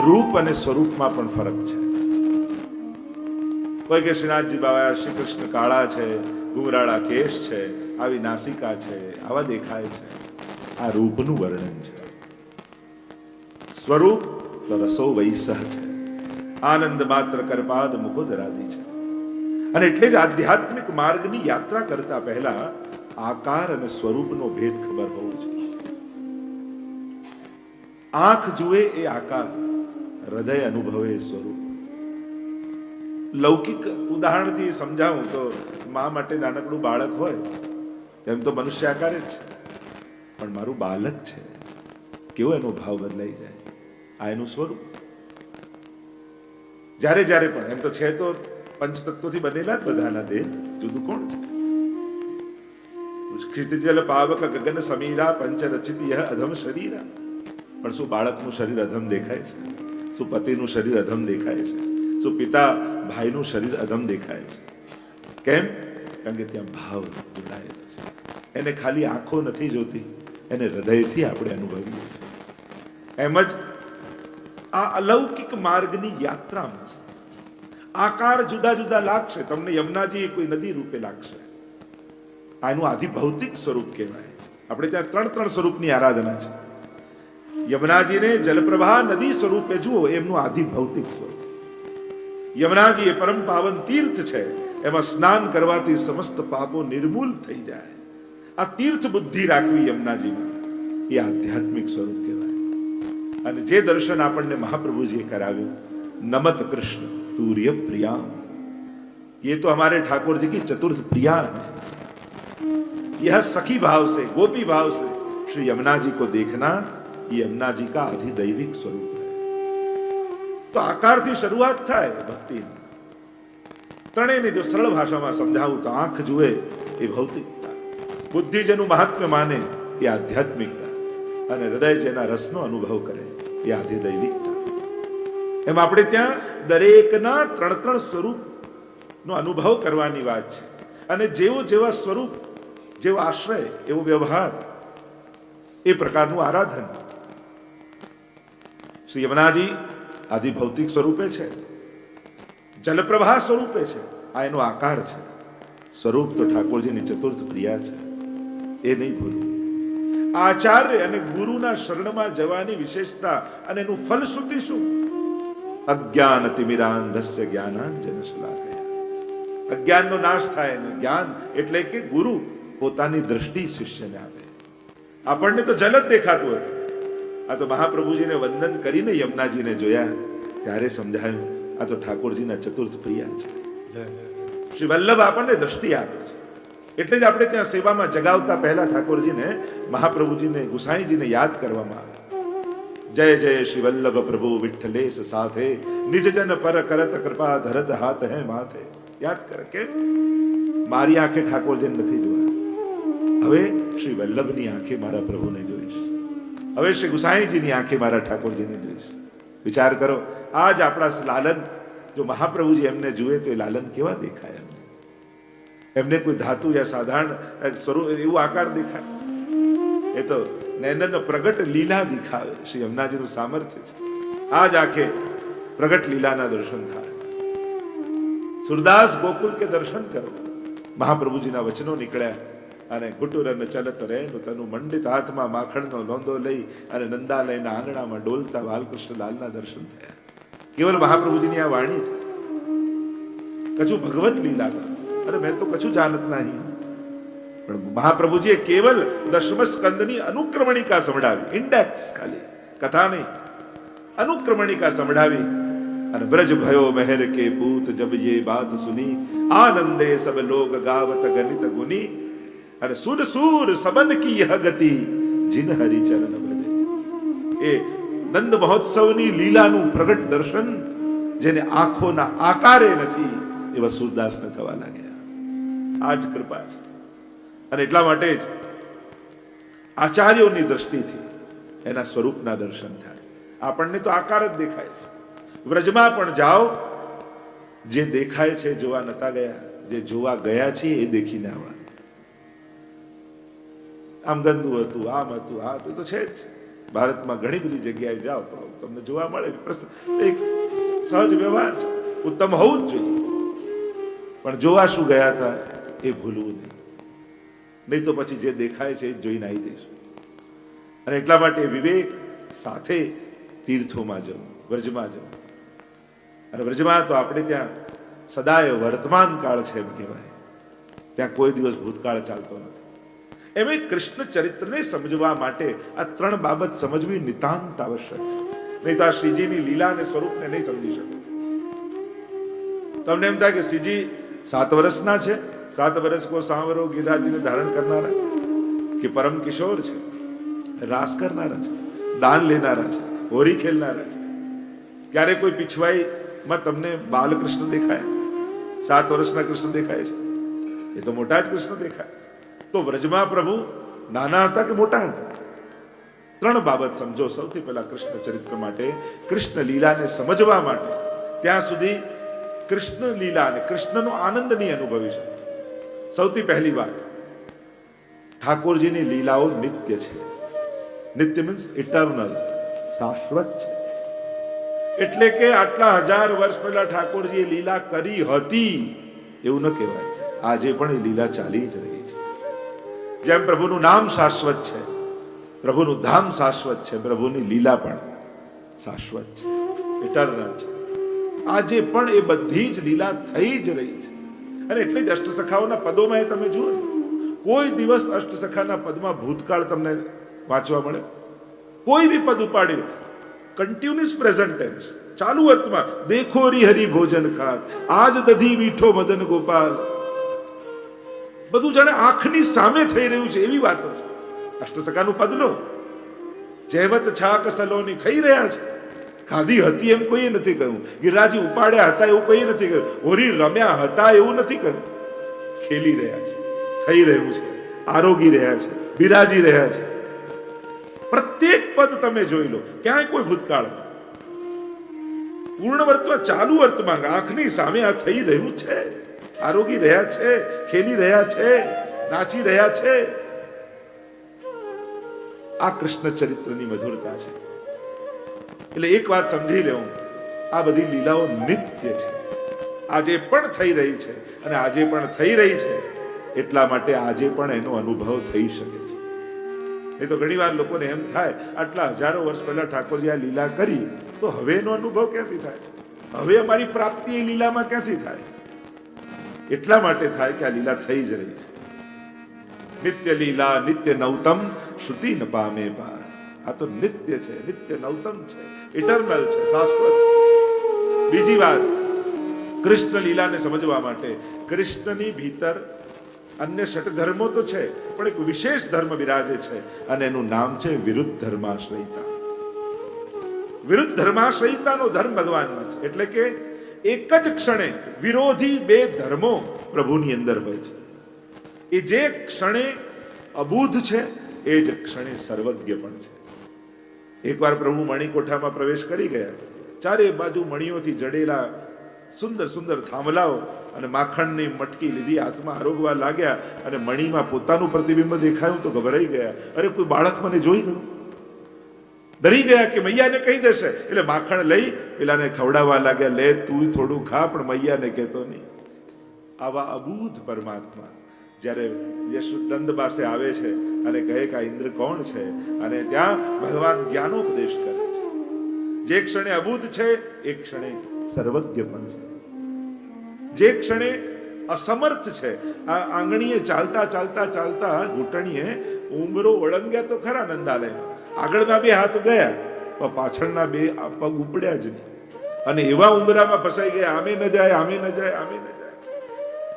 રૂપ અને સ્વરૂપમાં પણ ફરક છે. કોઈ કે શ્રીનાથજી બાબા શ્રી કૃષ્ણ કાળા છે, ઘુંઘરાળા કેશ છે, આવી નાસિકા છે, આવા દેખાય છે. આ રૂપનું વર્ણન છે. સ્વરૂપ તો રસો વૈસહ છે, આનંદ માત્ર કરપાદ મુખોદરાદી છે. અને એટલે જ આધ્યાત્મિક માર્ગની યાત્રા કરતા પહેલા આકાર અને સ્વરૂપનો ભેદ ખબર હોવો જોઈએ. આંખ જુએ એ આકાર, હૃદય અનુભવે સ્વરૂપ. લૌકિક ઉદાહરણથી સમજાવું તો મા માટે નાનકડું બાળક હોય એમ તો મનુષ્ય આકારે જ છે, પણ મારું બાળક છે કેવો એનો ભાવ બદલાઈ જાય, આ એનું સ્વરૂપ. જ્યારે જ્યારે પણ એમ તો છે તો પંચતત્વોથી બનેલા જ બધાના દેહ, જુદું કોણ છે? ક્ષિતિજલ પાવક ગગન સમીરા પંચ રચિત યહ અધમ શરીરા. પણ શું બાળકનું શરીર અધમ દેખાય છે? શું પતિનું શરીર અધમ દેખાય છે? શું પિતા ભાઈનું શરીર અધમ દેખાય છે? કેમ? કારણ કે ત્યાં ભાવ જોડાયેલો છે. એને ખાલી આંખો નથી જોતી, એને હૃદયથી આપણે અનુભવીએ છીએ. એમ જ આ અલૌકિક માર્ગની યાત્રામાં આકાર જુદા જુદા લાગશે. તમને યમુનાજી કોઈ નદી રૂપે લાગશે, આ એનું આદિ ભૌતિક સ્વરૂપ કહેવાય. આપણે ત્યાં ત્રણ સ્વરૂપની આરાધના છે. યમુનાજીને જલપ્રવાહ નદી સ્વરૂપે જુઓ, એમનું આદિ ભૌતિક સ્વરૂપ. યમુનાજી એ પરમ પાવન તીર્થ છે, એમાં સ્નાન કરવાથી સમસ્ત પાપો નિર્મૂલ થઈ જાય. આ તીર્થ બુદ્ધિ રાખવી યમુનાજીમાં, એ આધ્યાત્મિક સ્વરૂપ કહેવાય. અને જે દર્શન આપણને મહાપ્રભુજીએ કરાવ્યું, નમત કૃષ્ણ तूर्य प्रिया, ये तो हमारे ठाकुर जी की चतुर्थ प्रिया है. यह सखी भाव से, गोपी भाव से श्री यमुना जी को देखना, ये यमुना जी का अधिदैविक स्वरूप है. तो आकार થી શરૂઆત થાય ભક્તિ. ત્રણેયને જો સરળ ભાષામાં સમજાવું તો આંખ જુએ એ ભૌતિકતા, બુદ્ધિ જેનું મહાત્મ્ય માને એ આધ્યાત્મિકતા, અને હૃદય જેના રસનો અનુભવ કરે એ આધિદૈવિકતા. એમ આપણે ત્યાં દરેકના ત્રણ સ્વરૂપનો અનુભવ કરવાની વાત છે. અને જેવો જેવા સ્વરૂપ, જેવો આશ્રય, એવો વ્યવહાર, એ પ્રકારનું આરાધન. શ્રી યમુનાજી આદિ ભૌતિક સ્વરૂપે છે, જલપ્રવાહ સ્વરૂપે છે, આ એનો આકાર છે. સ્વરૂપ તો ઠાકોરજીની ચતુર્થ પ્રિયા છે, એ નહીં ભૂલવું. આચાર્ય અને ગુરુના શરણમાં જવાની વિશેષતા અને એનું ફલશ્રુતિ શું? અજ્ઞાન તિમિરાંધસ્ય જ્ઞાનાંજન શલાકયા. અજ્ઞાનનો નાશ થાય ને જ્ઞાન એટલે કે ગુરુ પોતાની દ્રષ્ટિ શિષ્યને આપે. આપણને તો જલ જ દેખાતું હતું. આ તો મહાપ્રભુજીને વંદન કરીને યમુનાજીને જોયા ત્યારે સમજાયું આ તો ઠાકોરજીના ચતુર્થ પ્રિયા છે. શ્રી વલ્લભ આપણને દ્રષ્ટિ આપે છે. એટલે જ આપણે ત્યાં સેવામાં જગાવતા પહેલા ઠાકોરજીને, મહાપ્રભુજીને, ગુસાઈજીને યાદ કરવામાં આવે. જય જય શ્રી વલ્લભ પ્રભુ વિઠ્ઠલેશ સાથે, નિજ જન પર કરત કૃપા ધરત હાથ હે માથે. યાદ કરે કે મારી આંખે ઠાકોરજીને નથી જોયા, હવે શ્રી વલ્લભની આંખે મારા પ્રભુને જોઈશ. હવે શ્રી ગુસાઈજીની આંખે મારા ઠાકોરજીને જોઈશ. વિચાર કરો, આજ આપણા લાલન, જો મહાપ્રભુજી એમને જુએ તો એ લાલન કેવા દેખાય? એમને કોઈ ધાતુ યા સાધારણ સ્વરૂપ એવું આકાર દેખાય? એ તો નૈનન પ્રગટ લીલા દિખાવે. શ્રી યમુનાજીનું સામર્થ્ય છે. આજ આંખે પ્રગટ લીલાના દર્શન થાય. સુરદાસ ગોકુલ કે દર્શન કરો. મહાપ્રભુજીના વચનો નીકળ્યા અને ગુટુરન ચલત રેનું તનું મંડિત હાથમાં માખણનો લોંદો લઈ અને નંદાલયના આંગણામાં ડોલતા બાલકૃષ્ણ લાલના દર્શન થયા. કેવલ મહાપ્રભુજીની આ વાણી થઈ. કછું ભગવત લીલા, અરે મેં તો કછું જાનત નહીં. પણ મહાપ્રભુજીએ કેવલ દશમ સ્કંદની અનુક્રમણિકા સંભળાવી, ઇન્ડેક્સ ખાલી, કથા નહીં, અનુક્રમણિકા સંભળાવી. અને બ્રજ ભયો મહેર કે પૂત જબ યે બાત સુની, આનંદે સબ લોગ ગાવત ગણિત ગુની, અને સુર સુર સબન કી યહ ગતિ જીન હરિ ચરણ ભજે. એ નંદ મહોત્સવની લીલાનું પ્રગટ દર્શન જેને આંખોના આકારે નથી એવા સુરદાસને થવા લાગ્યા. આ જ કૃપા છે. અને એટલા માટે જ આચાર્યોની દ્રષ્ટિથી એના સ્વરૂપના દર્શન થાય. આપણને તો આકાર જ દેખાય છે. વ્રજમાં પણ જાઓ, જે દેખાય છે જોવા નતા ગયા, જે જોવા ગયા છે એ દેખીને આવવા. આમ ગંદુ હતું, આમ હતું, આ તો છે જ. ભારતમાં ઘણી બધી જગ્યાએ જાઓ તો તમને જોવા મળે એક સહજ વ્યવહાર છે, ઉત્તમ હોવું જ જોઈએ, પણ જોવા શું ગયા હતા એ ભૂલવું નહીં તો પછી જે દેખાય છે એ જોઈને આવી જઈશું. અને એટલા માટે વિવેક સાથે તીર્થોમાં જવું, વ્રજમાં જવું. અને વ્રજમાં તો આપણે ત્યાં સદાય વર્તમાન કાળ છે એમ કહેવાય, ત્યાં કોઈ દિવસ ભૂતકાળ ચાલતો નથી. એમ કૃષ્ણ ચરિત્રને સમજવા માટે આ ત્રણ બાબત સમજવી નિતાંત આવશ્યક છે, નહીં તો આ શ્રીજીની લીલા અને સ્વરૂપને નહીં સમજી શકો. તમને એમ થાય કે શ્રીજી 7 વર્ષના છે, 7 વર્ષ કો સાંવરો ગિરિરાજને ધારણ કરનારા, કે પરમ કિશોર છે, રાસ કરનારા છે, દાન લેનારા છે, હોરી ખેલનારા છે. ક્યારે કોઈ પીછવાઈમાં તમને બાલકૃષ્ણ દેખાય? 7 વર્ષના કૃષ્ણ દેખાય છે? એ તો મોટા જ કૃષ્ણ દેખાય. તો વ્રજમાં પ્રભુ નાના હતા કે મોટા હતા? ત્રણ બાબત સમજો. સૌથી પહેલા કૃષ્ણ ચરિત્ર માટે, કૃષ્ણ લીલાને સમજવા માટે, ત્યાં સુધી કૃષ્ણ લીલા અને કૃષ્ણનો આનંદ નહીં અનુભવી શકે. સૌથી પહેલી વાત, ઠાકોરજીની લીલાઓ નિત્ય છે. નિત્ય મીન્સ ઇટર્નલ, શાશ્વત છે. એટલે કે આટલા 1000 વર્ષ પહેલા ઠાકોરજીએ લીલા કરી હતી એવું ન કહેવાય. આજે પણ એ લીલા ચાલી જ રહી છે. જેમ પ્રભુનું નામ શાશ્વત છે, પ્રભુનું ધામ શાશ્વત છે, પ્રભુની લીલા પણ શાશ્વત છે, ઇટર્નલ છે. આજે પણ એ બધી જ લીલા થઈ જ રહી છે. અને એટલે જ અષ્ટસખાઓના પદોમાં એ તમે જુઓ, કોઈ દિવસ અષ્ટસખાના પદમાં ભૂતકાળ તમને વાંચવા મળે? કોઈ બી પદ ઉપાડી, કન્ટિન્યુઅસ પ્રેઝન્ટ ટેન્સ, ચાલુ વર્તમાન. દેખો રી હરી ભોજન ખાત, આજ દધી મીઠો મદન ગોપાલ. બધું જાણે આંખની સામે થઈ રહ્યું છે એવી વાતો છે. અષ્ટસખાનું પદ લો, જહેવત છાક સલોની ખાઈ રહ્યા છે. ખાધી હતી એમ કોઈ નથી કહ્યું, ગિરિરાજી ઉપાડ્યા હતા એવું કોઈ નથી કહ્યું, હોરી રમ્યા હતા એવું નથી કહ્યું. ખેલી રહ્યા છે, થઈ રહ્યું છે, આરોગી રહ્યા છે, બિરાજી રહ્યા છે. પ્રત્યેક પદ તમે જોઈ લો, ક્યાંય કોઈ ભૂતકાળ નથી. પૂર્ણ વર્તમાન, ચાલુ વર્તમાન, આંખની સામે આ થઈ રહ્યું છે. આરોગી રહ્યા છે, ખેલી રહ્યા છે, નાચી રહ્યા છે. આ કૃષ્ણ ચરિત્રની મધુરતા છે. એટલે એક વાત સમજી લેવું, આ બધી લીલાઓ નિત્ય છે, આજે પણ થઈ રહી છે. અને આજે પણ થઈ રહી છે એટલા માટે આજે પણ એનો અનુભવ થઈ શકે છે. એ તો ઘણી વાર લોકોને એમ થાય, આટલા 1000 વર્ષ પહેલા ઠાકોરજી આ લીલા કરી, તો હવે એનો અનુભવ ક્યાંથી થાય? હવે અમારી પ્રાપ્તિ એ લીલામાં ક્યાંથી થાય? એટલા માટે થાય કે આ લીલા થઈ જ રહી છે. નિત્ય લીલા નિત્ય નવતમ શ્રુતિ ન પામે પાર. આ તો નિત્ય છે, નિત્ય નવતમ છે, ઇટર્નલ છે, શાશ્વત. બીજી વાત, કૃષ્ણ લીલાને સમજવા માટે કૃષ્ણની ભીતર અન્ય ષટ ધર્મો તો છે, પણ એક વિશેષ ધર્મ બિરાજે છે, અને એનું નામ છે વિરુદ્ધ ધર્માશ્રયિતા. વિરુદ્ધ ધર્માશ્રયિતાનો ધર્મ ભગવાનમાં છે. એટલે કે એક જ ક્ષણે વિરોધી બે ધર્મો પ્રભુની અંદર હોય છે. એ જે ક્ષણે અબુધ છે એ જ ક્ષણે સર્વજ્ઞ પણ છે. એકવાર પ્રભુ મણિકોઠામાં પ્રવેશ કરી ગયા, ચારે બાજુ મણીઓથી જડેલા સુંદર સુંદર થાંભલાઓ અને માખણની મટકી લીધી, હાથમાં આરોગવા લાગ્યા, અને મણીમાં પોતાનું પ્રતિબિંબ દેખાયું તો ગભરાઈ ગયા. અરે કોઈ બાળક મને જોઈ ગયું, ડરી ગયા કે મૈયાને કહી દેશે. એટલે માખણ લઈ પેલાને ખવડાવવા લાગ્યા, લે તું થોડું ખા, પણ મૈયાને કહેતો નહીં. આવા અબૂધ પરમાત્મા જ્યારે યશોદંદ પાસે આવે છે અને કહે કે આ ઇન્દ્ર કોણ છે, અને ત્યાં ભગવાન જ્ઞાનોપદેશ કરે છે. જે ક્ષણે અબૂધ છે એ ક્ષણે સર્વજ્ઞ પણ છે. જે ક્ષણે અસમર્થ છે, આ આંગણીએ ચાલતા ચાલતા ચાલતા ઘૂંટણીએ ઉંબરો ઓળંગ્યા તો ખરા નંદાલયમાં, આગળના 2 હાથ ગયા પણ પાછળના 2 પગ ઉપડ્યા જ નહીં, અને એવા ઉંબરામાં ફસાઈ ગયા, આમે ન જાય, આમે ન જાય, આમે ન જાય.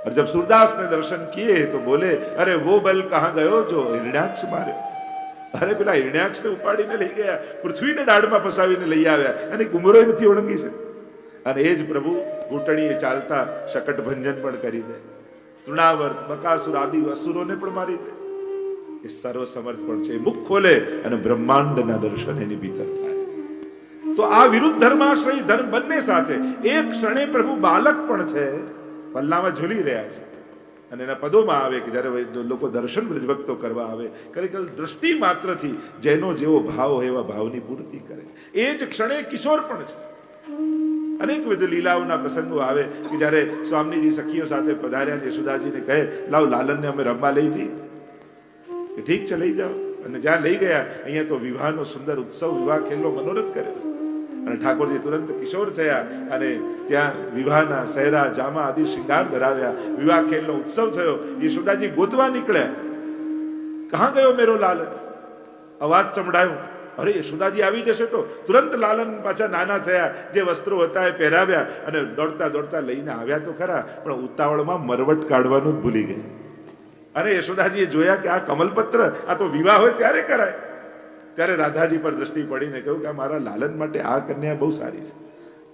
और जब सूरदास ने दर्शन किए तो बोले, अरे वो बल कहां गयो जो हिरण्याक्ष मार्यो. अरे પેલા હિરण्याक्ष ને ઉપાડીને લઈ ગયા, પૃથ્વીને દાઢમાં ફસાવીને લઈ આવ્યા, અને ઉંબરો નથી ઓળંગી છે. અને એ જ પ્રભુ ઘૂંટણીએ ચાલતા શકટ ભંજન પણ કરી દે, તૃણાવર્ત બકાસુર આદિ અસુરોને પણ મારી દે. એ સર્વ સમર્થ પણ છે. મુખ ખોલે અને બ્રહ્માંડના દર્શન એની ભીતર થાય. તો આ વિરુદ્ધ ધર્માશ્રય ધર્મ બંને સાથે એક ક્ષણે પ્રભુ બાલક પણ છે, પલ્લામાં ઝૂલી રહ્યા છે, અને એના પદોમાં આવે કે જ્યારે લોકો દર્શન બ્રજભક્તો કરવા આવે ખરેખર દ્રષ્ટિ માત્રથી જેનો જેવો ભાવ હોય એવા ભાવની પૂર્તિ કરે. એ જ ક્ષણે કિશોર પણ છે. અનેકવિધ લીલાઓના પ્રસંગો આવે કે જ્યારે સ્વામીજી સખીઓ સાથે પધાર્યા, યશોદાજીને કહે લાવ લાલનને અમે રમવા લઈ જઈએ. કે ઠીક છે લઈ જાઓ. અને જ્યાં લઈ ગયા અહીંયા તો વિવાહનો સુંદર ઉત્સવ, વિવાહ ખેલનો મનોરથ કર્યો છે. અને ઠાકોરજી તુરંત કિશોર થયા અને ત્યાં વિવાહના સહેરા જામા આદિ શૃંગાર ધરાવ્યા. વિવાહ ખેલનો ઉત્સવ થયો. યશોદાજી ગોતવા નીકળ્યા, કહા ગયો મેરો લાલન? અવાજ સંભળાયો. અરે યશોદાજી આવી જશે તો તુરંત લાલન પાછા નાના થયા, જે વસ્ત્રો હતા એ પહેરાવ્યા અને દોડતા દોડતા લઈને આવ્યા તો ખરા, પણ ઉતાવળમાં મરવટ કાઢવાનું જ ભૂલી ગયા. અને યશોદાજીએ જોયા કે આ કમલપત્ર આ તો વિવાહ હોય ત્યારે કરાય. ત્યારે રાધાજી પર દ્રષ્ટિ પડીને કહ્યું કે મારા લાલન માટે આ કન્યા બહુ સારી છે.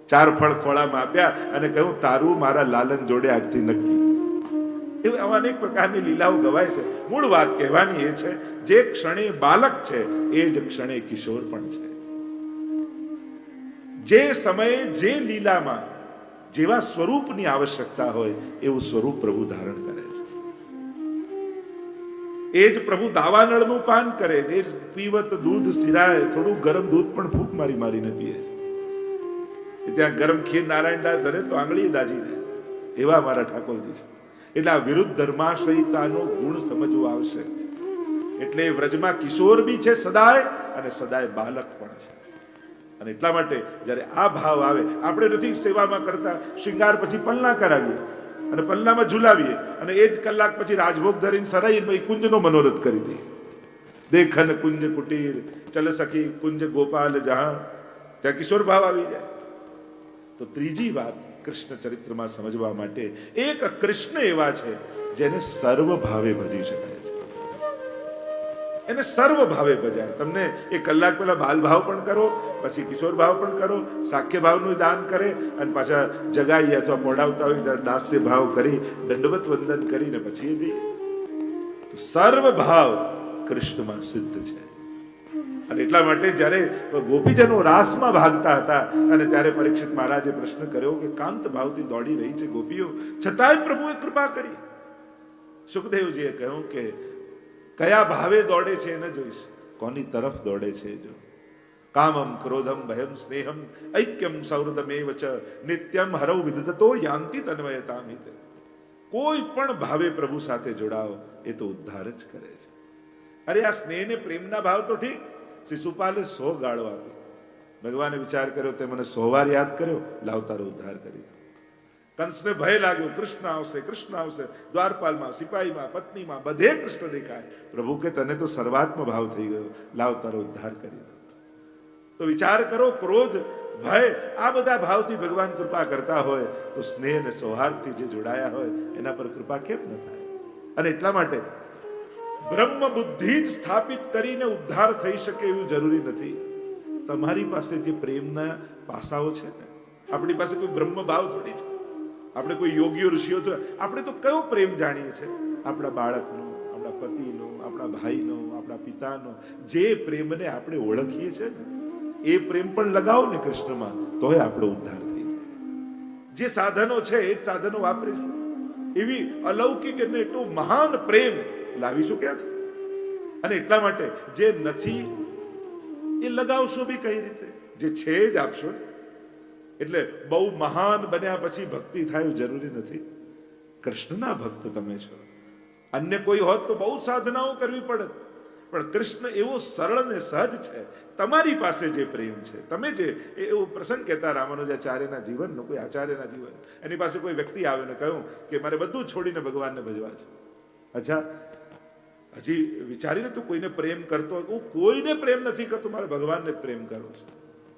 4 ફળ ખોળામાં આપ્યા અને કહ્યું તારું મારા લાલન જોડે આજથી નક્કી. એવી આવા અનેક પ્રકારની લીલાઓ ગવાય છે. મૂળ વાત કહેવાની એ છે, જે ક્ષણે બાલક છે એ જ ક્ષણે કિશોર પણ છે. જે સમયે જે લીલામાં જેવા સ્વરૂપની આવશ્યકતા હોય એવું સ્વરૂપ પ્રભુ ધારણ કરે છે. એ જ પ્રભુ દાવાનળનું પાન કરે, એ જ પીવત દૂધ સિરાય, થોડું ગરમ દૂધ પણ ફૂંક મારી મારીને પીએ છે. ત્યાં ગરમ ખીર નારાયણદાસ ધરે તો આંગળી દાજી જાય, એવા મારા ઠાકોરજી છે. એટલે આ વિરુદ્ધ ધર્માશ્રયતાનો ગુણ સમજવો આવશ્યક છે. એટલે વ્રજમાં કિશોર બી છે સદાય અને સદાય બાલક પણ છે. અને એટલા માટે જ્યારે આ ભાવ આવે, આપણે નથી સેવામાં કરતા શૃંગાર પછી પલ્લા કરાવીએ અને પલ્લામાં ઝુલાવીએ અને એ જ કલાક પછી રાજભોગ ધરીને સરાઈને ભાઈ કુંજનો મનોરથ કરી દઈએ. દેખન કુંજ કુટીર ચલ સખી કુંજ ગોપાલ જહાં, ત્યાં કિશોર ભાવ આવી જાય. તો ત્રીજી વાત કૃષ્ણ ચરિત્રમાં સમજવા માટે, એક કૃષ્ણ એવા છે જેને સર્વ ભાવે ભજી શકાય છે. એને સર્વ ભાવે ભજાય. તમને એક કલાક પહેલા બાલ ભાવ પણ કરો, પછી કિશોર ભાવ પણ કરો, સાખ્ય ભાવનું દાન કરે અને પાછા જગાઈ અથવા પોડાવતા હોય ત્યારે દાસ્ય ભાવ કરી દંડવત વંદન કરીને પછી એ જઈએ. તો સર્વ ભાવ કૃષ્ણમાં સિદ્ધ છે. અને એટલા માટે જ્યારે ગોપીજનો રાસમાં ભાગતા હતા અને ત્યારે પરીક્ષિત મહારાજે પ્રશ્ન કર્યો કે કાંત ભાવથી દોડી રહી છે ગોપીઓ, છતાંય પ્રભુએ કૃપા કરી. સુખદેવજીએ કહ્યું કે કયા ભાવે દોડે છે એને જોઈશ, કોની તરફ દોડે છે જો. કામમ ક્રોધમ ભયમ સ્નેહમ ઐક્યમ સૌહૃદમેવ ચ નિત્યમ હરૌ વિદધતો યાંતિ તન્મયતામ હિત. કોઈ પણ ભાવે પ્રભુ સાથે જોડાઓ એ તો ઉદ્ધાર જ કરે છે. અરે આ સ્નેહ ને પ્રેમના ભાવ તો ઠીક, શિશુપાલે 100 ગાળો આપી. ભગવાને વિચાર કર્યો તે મને 100 વાર યાદ કર્યો, લાવ તારો ઉદ્ધાર કરી. કંસને ભય લાગ્યો, કૃષ્ણ આવશે કૃષ્ણ આવશે. દ્વારપાલમાં, સિપાહીમાં, પત્નીમાં બધે કૃષ્ણ દેખાય. પ્રભુ કે તને તો સર્વાત્મ ભાવ થઈ ગયો, લાવ તારો ઉદ્ધાર કરી. તો વિચાર કરો, ક્રોધ ભય આ બધા ભાવથી ભગવાન કૃપા કરતા હોય તો સ્નેહ અને સૌહાર્દથી જે જોડાયા હોય એના પર કૃપા કેમ ન થાય? અને એટલા માટે બ્રહ્મ બુદ્ધિ જ સ્થાપિત કરીને ઉદ્ધાર થઈ શકે એવું જરૂરી નથી. તમારી પાસે જે પ્રેમના પાસાઓ છે ને, આપણી પાસે કોઈ બ્રહ્મ ભાવ થોડી છે. આપણે કોઈ યોગીઓ ઋષિઓ તો આપણે તો કયો પ્રેમ જાણીએ છીએ? આપણા બાળકનો, આપણા પતિનો, આપણા ભાઈનો, આપણા પિતાનો. જે પ્રેમને આપણે ઓળખીએ છીએ ને એ પ્રેમ પણ લગાવો ને કૃષ્ણમાં, તોય આપણો ઉદ્ધાર થઈ જાય. જે સાધનો છે એ જ સાધનો વાપરીશું. એવી અલૌકિક એટલે એટલો મહાન પ્રેમ લાવીશું ક્યાંથી? અને એટલા માટે જે નથી એ લગાવશો બી કઈ રીતે? જે છે જ આપશો. એટલે બહુ મહાન બન્યા પછી ભક્તિ થાય જરૂરી નથી. કૃષ્ણના ભક્ત તમે છો. અન્ય કોઈ હોત તો બહુ સાધનાઓ કરવી પડે, પણ કૃષ્ણ એવો સરળ ને સહજ છે. તમારી પાસે જે પ્રેમ છે, તમે જે એવો પ્રસંગ કહેતા રામાનુજાચાર્યના જીવનનો, કોઈ આચાર્યના જીવન, એની પાસે કોઈ વ્યક્તિ આવે ને કહ્યું કે મારે બધું છોડીને ભગવાનને ભજવા છે. અચ્છા, હજી વિચારીને તું કોઈને પ્રેમ કરતો હોય? હું કોઈને પ્રેમ નથી કરતો, મારે ભગવાનને પ્રેમ કરવો છે.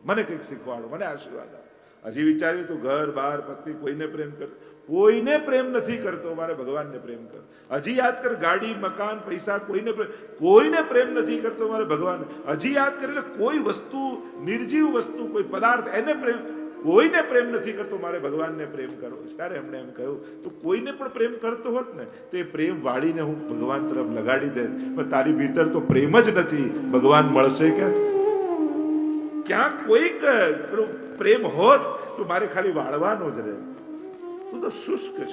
મને કંઈક શીખવાડો, મને આશીર્વાદ આપો. હજી વિચાર્યું તું ઘર બાર પત્ની કોઈને પ્રેમ કરતો? કોઈને પ્રેમ નથી કરતો, મારે ભગવાનને પ્રેમ કરો. હજી યાદ કર, ગાડી મકાન પૈસા કોઈને પ્રેમ નથી કરતો, મારે ભગવાન. હજી યાદ કરે, કોઈ વસ્તુ, નિર્જીવ વસ્તુ, કોઈ પદાર્થ, એને પ્રેમ, કોઈને પ્રેમ નથી કરતો, મારે ભગવાનને પ્રેમ કરવો. ત્યારે એમણે એમ કહ્યું, તું કોઈને પણ પ્રેમ કરતો હોત ને તે પ્રેમ વાળીને હું ભગવાન તરફ લગાડી દે, પણ તારી ભીતર તો પ્રેમ જ નથી, ભગવાન મળશે ક્યાંથી? ક્યાંક કોઈક પ્રેમ હોત તો મારે ખાલી વાળવાનો જ રહે. તું તો શુષ્ક છે.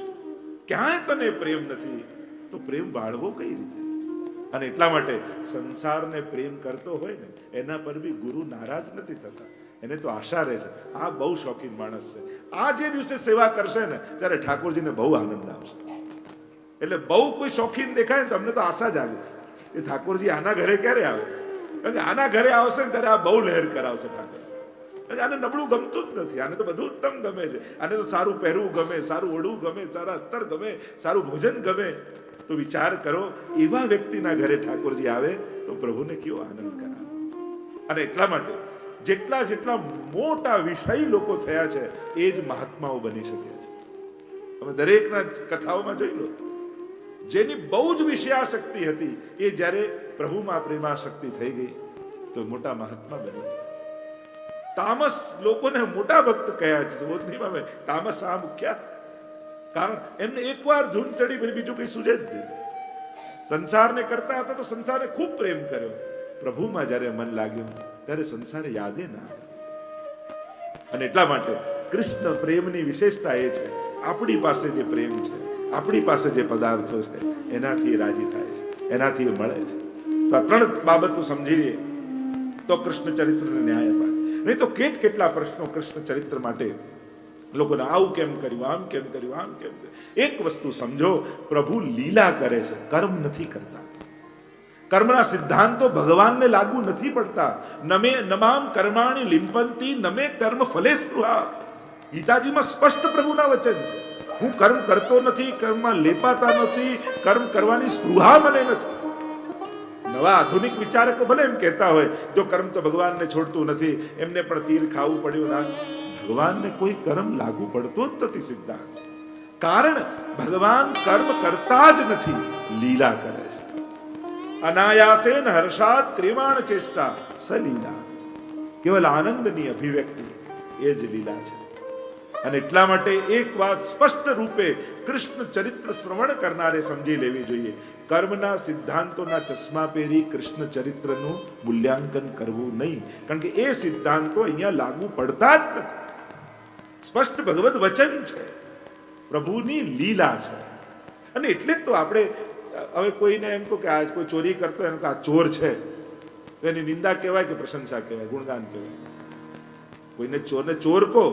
ક્યાંય તને પ્રેમ નથી તો પ્રેમ બાળવો કઈ રીતે? અને એટલા માટે સંસારને પ્રેમ કરતો હોય ને એના પર બી ગુરુ નારાજ નથી થતા. એને તો આશા રહે છે, આ બહુ શોખીન માણસ છે, આ જે દિવસે સેવા કરશે ને ત્યારે ઠાકોરજીને બહુ આનંદ આવશે. એટલે બહુ કોઈ શોખીન દેખાય ને તો અમને તો આશા જાગે એ ઠાકોરજી આના ઘરે ક્યારે આવે, કારણ કે આના ઘરે આવશે ને ત્યારે આ બહુ લહેર કરાવશે ઠાકોર. આને નબળું ગમતું જ નથી, આને તો બધું ઉત્તમ ગમે છે, આને તો સારું પહેરવું ગમે, સારું ઓઢવું ગમે, સારા અત્તર ગમે, સારું ભોજન ગમે. તો વિચાર કરો એવા વ્યક્તિના ઘરે ઠાકોરજી આવે તો પ્રભુને કેવો આનંદ કરાવે. અને એટલા માટે જેટલા જેટલા મોટા વિષય લોકો થયા છે એ જ મહાત્માઓ બની શકે છે. તમે દરેકના કથાઓમાં જોઈ લો, જેની બહુ જ વિષયાશક્તિ હતી એ જ્યારે પ્રભુમાં પ્રેમાશક્તિ થઈ ગઈ તો મોટા મહાત્મા બની. તામસ લોકોને મોટા ભક્ત કયા છે, તામસ આ મુખ્ય કારણ એમને એકવાર ધૂન ચડી પછી બીજું કઈ સુજે જ નહીં. સંસારને કરતા હતા તો સંસારને ખૂબ પ્રેમ કર્યો, પ્રભુમાં જ્યારે મન લાગ્યું ત્યારે સંસારે યાદે ના આવ્યો. અને એટલા માટે કૃષ્ણ પ્રેમની વિશેષતા એ છે, આપણી પાસે જે પ્રેમ છે, આપણી પાસે જે પદાર્થો છે એનાથી રાજી થાય છે, એનાથી મળે છે. તો આ ત્રણ બાબતો સમજી લઈએ તો કૃષ્ણ ચરિત્રને ન્યાય અપાય. નહીં તો કેટલા પ્રશ્નો કૃષ્ણ ચરિત્ર માટે લોકોને આવું કેમ કર્યું, આમ કેમ કર્યું, આમ કેમ કર્યું. એક વસ્તુ સમજો, પ્રભુ લીલા કરે છે, કર્મ નથી કરતા. કર્મના સિદ્ધાંતો ભગવાનને લાગુ નથી પડતા. નમે નમામ કર્માણી લિંપંતી નમે કર્મ ફલે સ્પૃહા. ગીતાજીમાં સ્પષ્ટ પ્રભુના વચન છે, હું કર્મ કરતો નથી, કર્મમાં લેપાતા નથી, કર્મ કરવાની સ્પૃહા મને નથી. નવા આધુનિક વિચારકો ભલે એમ કહેતા હોય જો કર્મ તો ભગવાનને છોડતું નથી, એમને પણ તીર ખાવું પડ્યું ના. ભગવાનને કોઈ કર્મ લાગુ પડતો જ નથી સિદ્ધાંત. કારણ ભગવાન કર્મ કરતા જ નથી, લીલા કરે છે. અનાયાસેન હર્ષાત ક્રિયમાણ ચેષ્ટા સલીલા. કેવલ આનંદની અભિવ્યક્તિ એ જ લીલા છે. અને એટલા માટે એક વાત સ્પષ્ટ રૂપે કૃષ્ણ ચરિત્ર શ્રવણ કરનારે સમજી લેવી જોઈએ. કર્મના સિદ્ધાંતોના ચશ્મા પહેરી કૃષ્ણ ચરિત્રનું મૂલ્યાંકન કરવું નહીં, કારણ કે એ સિદ્ધાંતો અહીંયા લાગુ પડતા જ નથી. સ્પષ્ટ ભગવત વચન છે, પ્રભુની લીલા છે. અને એટલે જ તો આપણે હવે કોઈને એમ કહો કે આ કોઈ ચોરી કરતો એમ કે આ ચોર છે, તો એની નિંદા કહેવાય કે પ્રશંસા કહેવાય, ગુણગાન કહેવાય? કોઈને ચોરને ચોર કહો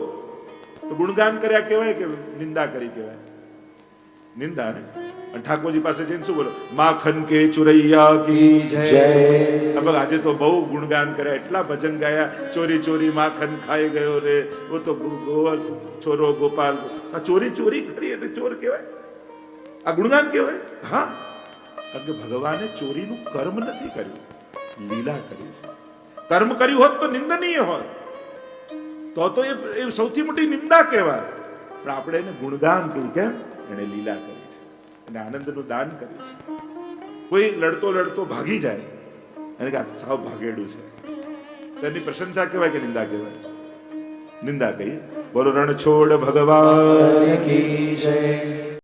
તો ગુણગાન કર્યા કહેવાય કે નિંદા કરી કહેવાય? નિંદા ને. અને ઠાકોરજી પાસે જઈને શું બોલો? માખન કે ચુરૈયા કી જય. આજે તો બહુ ગુણગાન કર્યા, એટલા ભજન ગાયા, ચોરી ચોરી માખન ખાઈ ગયો રે, વો તો છોરો ગોપાલ. આ ચોરી ચોરી કરી એટલે ચોર કહેવાય? આ ગુણગાન કહેવાય? હા, કારણ કે ભગવાને ચોરીનું કર્મ નથી કર્યું, લીલા કરી છે. કર્મ કર્યું હોત તો નિંદનીય હોત, તો એ સૌથી મોટી નિંદા કહેવાય. પણ આપણે એને ગુણગાન કરી, કેમ? એને લીલા કરી છે અને આનંદનું દાન કર્યું છે. કોઈ લડતો લડતો ભાગી જાય અને કે સાવ ભાગેડું છે, તેની પ્રશંસા કહેવાય કે નિંદા કહેવાય? નિંદા કહીએ. બોલો રણ છોડ ભગવાન કી જય.